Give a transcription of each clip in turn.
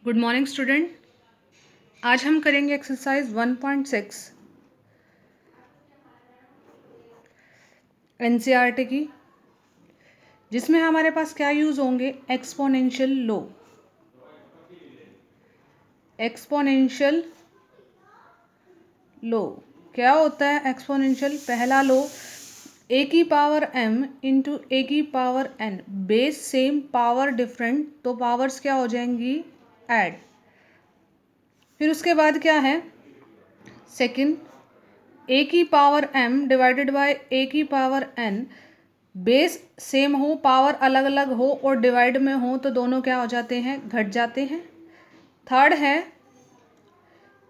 Good morning student. आज हम करेंगे एक्सरसाइज 1.6 एनसीईआरटी की, जिसमें हमारे पास क्या यूज़ होंगे, एक्सपोनेंशियल लो। एक्सपोनेंशियल लो क्या होता है? एक्सपोनेंशियल पहला लो ए की पावर m इंटू ए की power n, base same power different, तो पावर्स क्या हो जाएंगी? ऐड। फिर उसके बाद क्या है? सेकंड, ए की पावर m डिवाइडेड बाय ए की पावर n, बेस सेम हो, पावर अलग अलग हो और डिवाइड में हो तो दोनों क्या हो जाते हैं? घट जाते हैं। थर्ड है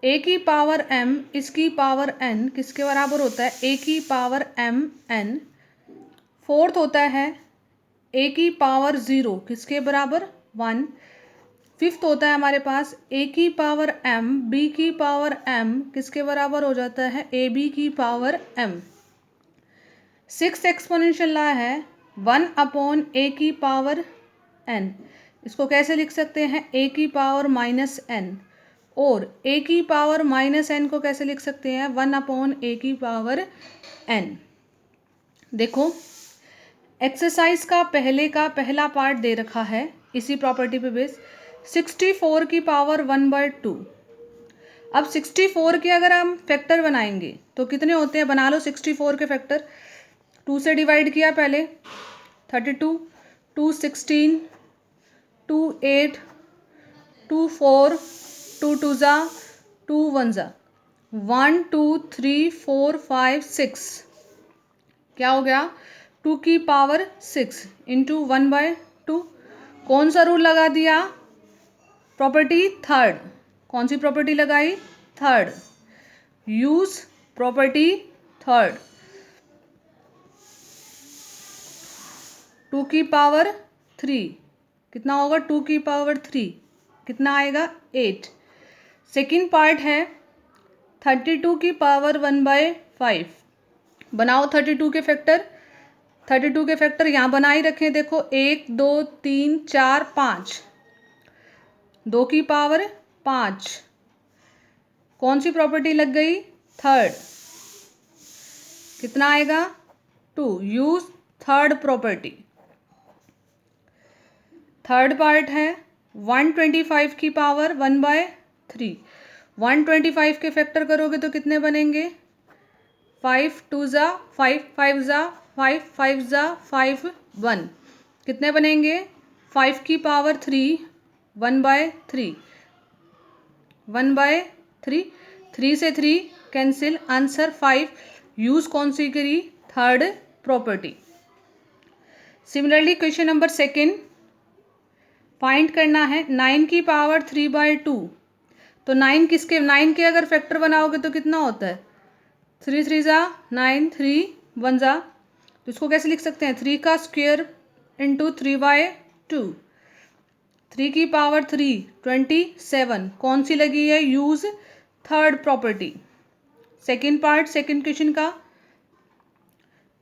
ए की पावर m इसकी पावर n किसके बराबर होता है? ए की पावर m n। फोर्थ होता है ए की पावर 0 किसके बराबर? 1। फिफ्थ होता है हमारे पास ए की पावर m बी की पावर m किसके बराबर हो जाता है? ए बी की power m। Sixth exponential law है 1 अपॉन ए की पावर n। इसको कैसे लिख सकते हैं? ए की पावर माइनस n। और ए की पावर माइनस n को कैसे लिख सकते हैं? 1 अपॉन ए की पावर n। देखो, एक्सरसाइज का पहला पार्ट दे रखा है इसी प्रॉपर्टी पे बेस, 64 की पावर 1/2। अब 64 के अगर हम फैक्टर बनाएंगे तो कितने होते हैं? बना लो 64 के फैक्टर। 2 से डिवाइड किया पहले, 32, 2 16, 2 8, 2 4, 2 2 जा, 2 1 जा, 1 2 3 4 5 6। क्या हो गया? 2 की पावर 6 इंटू 1/2। कौन सा रूल लगा दिया? Property third. कौन सी प्रॉपर्टी लगाई? थर्ड। Use property third. 2 की पावर 3 कितना होगा? 2 की पावर 3 कितना आएगा? 8। सेकेंड पार्ट है 32 की पावर 1/5। बनाओ 32 के फैक्टर। 32 के फैक्टर यहाँ बना ही रखें। देखो 1 2 3 4 5, 2 की पावर 5। कौन सी प्रॉपर्टी लग गई? थर्ड। कितना आएगा? 2। Use third property. Third part है 125 की पावर 1/3। 125 के फैक्टर करोगे तो कितने बनेंगे? 5 2 जा 5, 5 जा 5, 5 जा 5, 1। कितने बनेंगे? 5 की पावर 3 1/3, 1/3। 3 से 3 कैंसिल, आंसर 5। यूज कौन सी करी? Third property. Similarly question number second, find करना है 9 की पावर 3/2। तो 9 के अगर फैक्टर बनाओगे तो कितना होता है? 3 3 जा 9, 3 1 जा, तो इसको कैसे लिख सकते हैं? 3 का स्क्वायर इंटू 3/2। 3 की पावर 3 27। कौन सी लगी है? Use third property. Second part second question का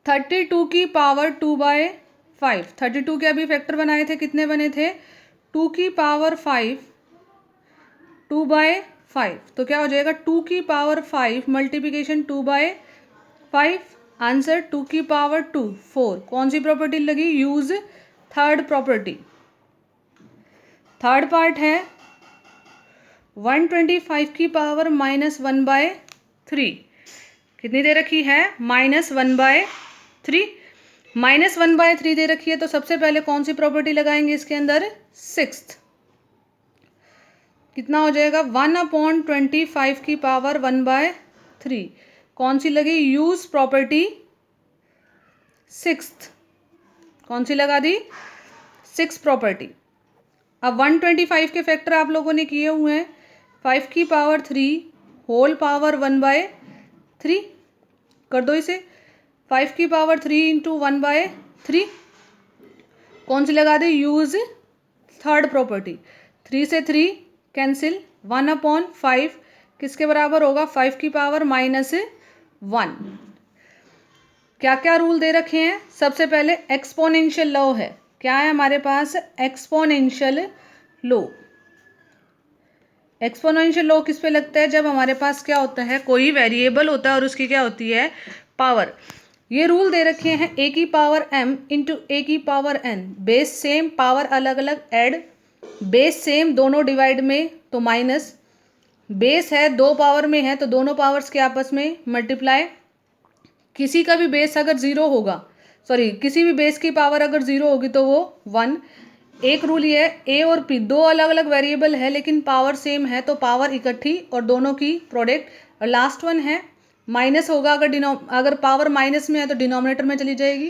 32 की पावर 2/5। 32 के अभी फैक्टर बनाए थे, कितने बने थे? 2 की पावर 5 2/5, तो क्या हो जाएगा? 2 की पावर 5 मल्टीप्लिकेशन 2/5। आंसर 2 की पावर 2 4। कौन सी प्रॉपर्टी लगी? Use third property. Third part है 125 की पावर -1/3। कितनी दे रखी है? -1/3। -1/3 दे रखी है तो सबसे पहले कौन सी प्रॉपर्टी लगाएंगे इसके अंदर? सिक्स्थ। कितना हो जाएगा? 1/25 की पावर 1/3। कौन सी लगी? Use property sixth. कौन सी लगा दी? Six property. अब 125 के फैक्टर आप लोगों ने किए हुए हैं। 5 की पावर 3 होल पावर 1/3 कर दो इसे। 5 की पावर 3 इंटू 1/3। कौन सी लगा दी? Use third property. 3 से 3 कैंसिल, 1/5 किसके बराबर होगा? 5 की पावर -1। क्या क्या रूल दे रखे हैं? सबसे पहले एक्सपोनेंशियल लॉ है। क्या है हमारे पास? Exponential law. एक्सपोनेंशियल लॉ किस पे लगता है? जब हमारे पास क्या होता है, कोई वेरिएबल होता है और उसकी क्या होती है, पावर। ये रूल दे रखे हैं ए की पावर m इंटू ए की power n, base same power अलग अलग ऐड, बेस सेम दोनों डिवाइड में तो माइनस, बेस है दो पावर में है तो दोनों पावर्स के आपस में मल्टीप्लाई, किसी का भी बेस अगर जीरो होगा, सॉरी किसी भी बेस की पावर अगर जीरो होगी तो वो 1। एक रूल ये है, ए और पी दो अलग अलग वेरिएबल है लेकिन पावर सेम है तो पावर इकट्ठी और दोनों की प्रोडक्ट। और लास्ट वन है माइनस होगा, अगर पावर माइनस में है तो डिनोमिनेटर में चली जाएगी।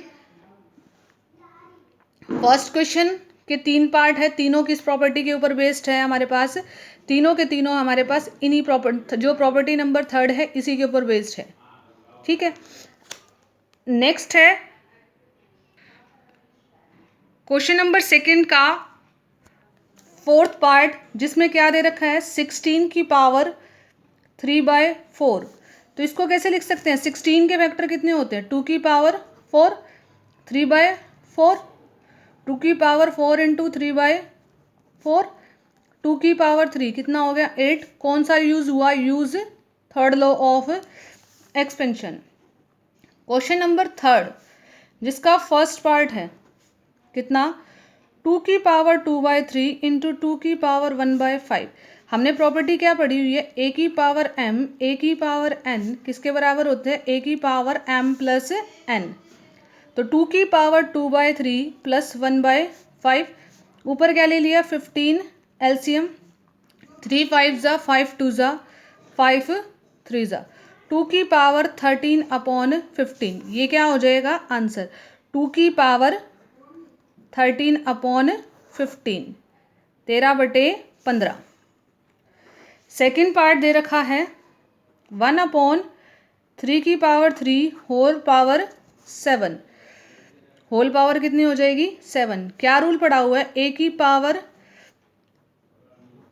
फर्स्ट क्वेश्चन के 3 पार्ट है, तीनों किस प्रॉपर्टी के ऊपर बेस्ड है हमारे पास, तीनों के तीनों हमारे पास इन्हीं प्रॉपर्टी, जो प्रॉपर्टी नंबर 3 है इसी के ऊपर बेस्ड है। ठीक है, नेक्स्ट है क्वेश्चन नंबर 2 का 4th पार्ट, जिसमें क्या दे रखा है 16 की पावर 3/4। तो इसको कैसे लिख सकते हैं, 16 के फैक्टर कितने होते हैं, 2 की पावर 4, 3/4, 2 की पावर 4 इंटू 3/4, 2 की पावर 3 कितना हो गया 8। कौन सा यूज हुआ, use third law of expansion. Question number 3 जिसका फर्स्ट पार्ट है कितना, 2 की पावर 2/3 इंटू 2 की पावर 1/5। हमने प्रॉपर्टी क्या पढ़ी हुई है, ए की पावर m ए की पावर n किसके बराबर होते हैं, ए की पावर m प्लस n। तो 2 की पावर 2/3 प्लस 1/5, ऊपर क्या ले लिया 15 एलसीएम, 3 5 जा 5 2 जा 5 3 जा, 2 की पावर 13/15, ये क्या हो जाएगा आंसर, 2 की पावर 13/15, 13/15। सेकेंड पार्ट दे रखा है 1/3 की power 3 whole power 7, whole power कितनी हो जाएगी 7। क्या रूल पड़ा हुआ है, ए की पावर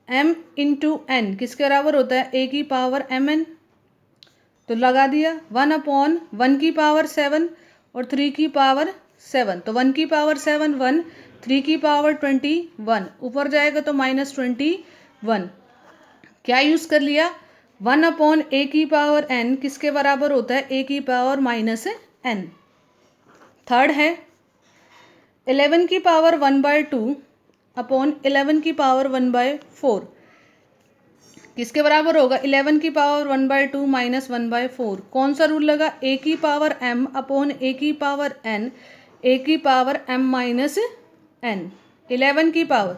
m इंटू एन किसके बराबर होता है, ए की पावर mn, तो लगा दिया 1/1 की पावर 7 और 3 की पावर 7, तो 1 की पावर 7 1, 3 की पावर 21, ऊपर जाएगा तो -21। क्या यूज कर लिया, 1/a की पावर n किसके बराबर होता है, a की पावर -n। थर्ड है 11 की पावर 1/2 अपॉन 11 की पावर 1/4 किसके बराबर होगा, 11 की पावर 1/2 माइनस 1/4। कौन सा रूल लगा, ए की पावर m अपॉन ए की पावर n, ए की पावर m माइनस n। 11 की पावर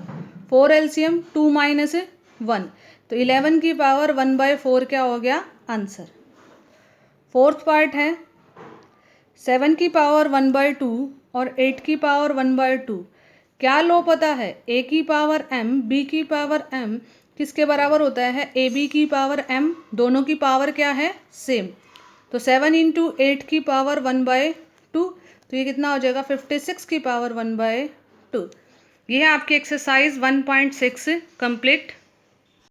4 एलसीएम 2 माइनस 1, तो 11 की पावर 1/4 क्या हो गया आंसर। फोर्थ पार्ट है 7 की पावर 1/2 और 8 की पावर 1/2। क्या लो पता है, a की पावर m b की पावर m किसके बराबर होता है, ए बी की पावर m, दोनों की पावर क्या है सेम, तो 7 इंटू 8 की पावर 1/2, तो ये कितना हो जाएगा 56 की पावर 1/2। ये है आपकी एक्सरसाइज 1.6 कंप्लीट।